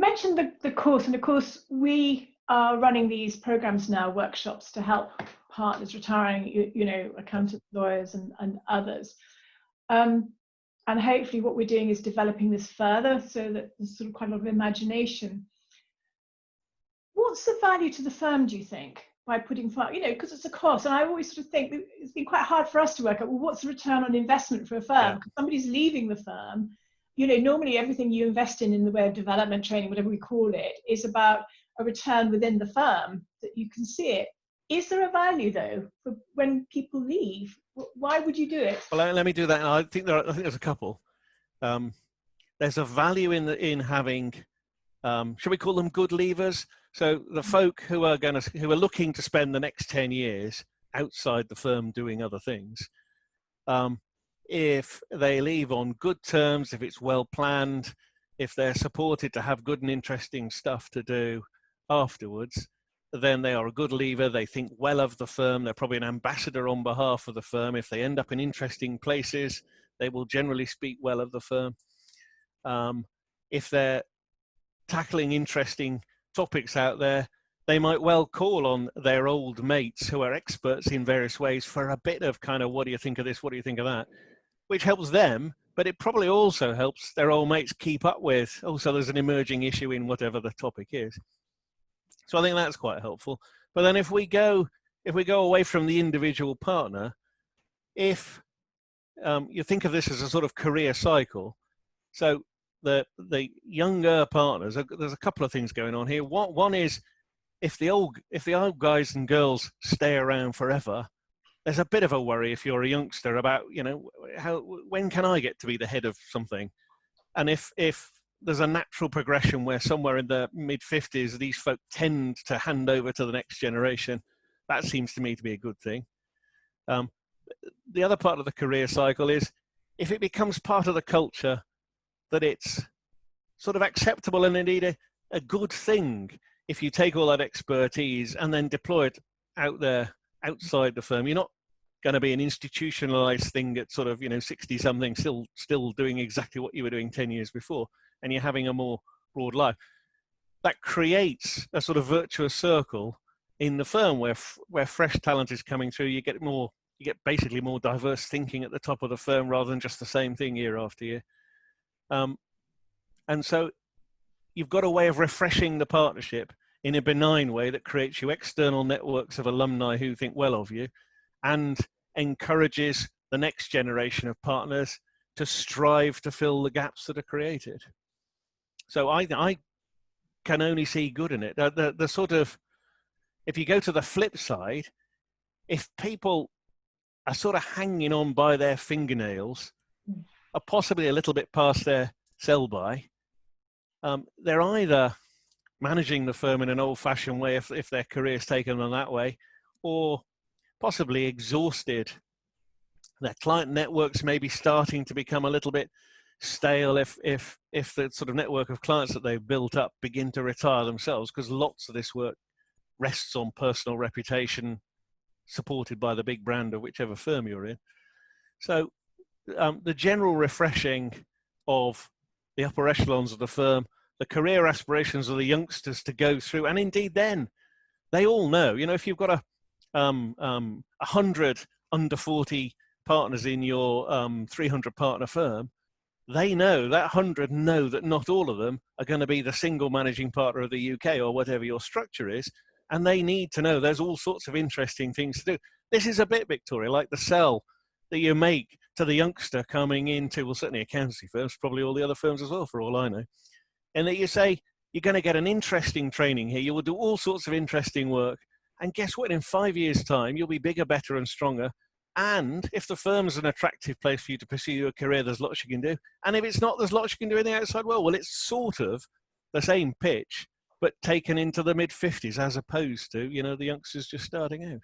mentioned the course, and of course we are running these programs now, workshops to help partners retiring, accountants, lawyers, and others. And hopefully what we're doing is developing this further so that there's sort of quite a lot of imagination. What's the value to the firm, do you think, by putting because it's a cost? And I always sort of think it's been quite hard for us to work out, well, what's the return on investment for a firm? Because somebody's leaving the firm, normally everything you invest in the way of development, training, whatever we call it, is about a return within the firm that you can see it. Is there a value though for when people leave? Why would you do it? Well, let me do that. I think there's a couple. There's a value in having, should we call them good leavers? So the folk who are looking to spend the next 10 years outside the firm doing other things, if they leave on good terms, if it's well planned, if they're supported to have good and interesting stuff to do afterwards, then they are a good leaver. They think well of the firm. They're probably an ambassador on behalf of the firm. If they end up in interesting places, they will generally speak well of the firm. If they're tackling interesting topics out there, they might well call on their old mates who are experts in various ways for a bit of kind of, what do you think of this? What do you think of that? Which helps them, but it probably also helps their old mates keep up with, so there's an emerging issue in whatever the topic is. So I think that's quite helpful. But then if we go away from the individual partner, if you think of this as a sort of career cycle, so the younger partners, there's a couple of things going on here. One is if the old guys and girls stay around forever, there's a bit of a worry if you're a youngster about, when can I get to be the head of something? And if there's a natural progression where somewhere in the mid-50s, these folk tend to hand over to the next generation, that seems to me to be a good thing. The other part of the career cycle is if it becomes part of the culture that it's sort of acceptable and indeed a good thing if you take all that expertise and then deploy it out there outside the firm. You're not going to be an institutionalized thing at sort of 60 something still doing exactly what you were doing 10 years before, and you're having a more broad life. That creates a sort of virtuous circle in the firm where fresh talent is coming through. You get basically more diverse thinking at the top of the firm rather than just the same thing year after year. And so you've got a way of refreshing the partnership in a benign way that creates you external networks of alumni who think well of you and encourages the next generation of partners to strive to fill the gaps that are created. So I can only see good in it. The sort of, if you go to the flip side, if people are sort of hanging on by their fingernails, are possibly a little bit past their sell-by, they're either managing the firm in an old-fashioned way if their career's taken them that way, or possibly exhausted. Their client networks may be starting to become a little bit stale if the sort of network of clients that they've built up begin to retire themselves, because lots of this work rests on personal reputation supported by the big brand of whichever firm you're in. So the general refreshing of the upper echelons of the firm, the career aspirations of the youngsters to go through, and indeed then they all know, if you've got 100 under 40 partners in your 300 partner firm, they know that 100 know that not all of them are going to be the single managing partner of the UK or whatever your structure is, and they need to know there's all sorts of interesting things to do. This is a bit, Victoria, like the sell that you make to the youngster coming into, well, certainly accountancy firms, probably all the other firms as well, for all I know, and that you say, you're going to get an interesting training here, you will do all sorts of interesting work, and guess what, in 5 years' time, you'll be bigger, better, and stronger. And if the firm's an attractive place for you to pursue your career, there's lots you can do. And if it's not, there's lots you can do in the outside world. Well, it's sort of the same pitch, but taken into the mid-50s as opposed to, the youngsters just starting out.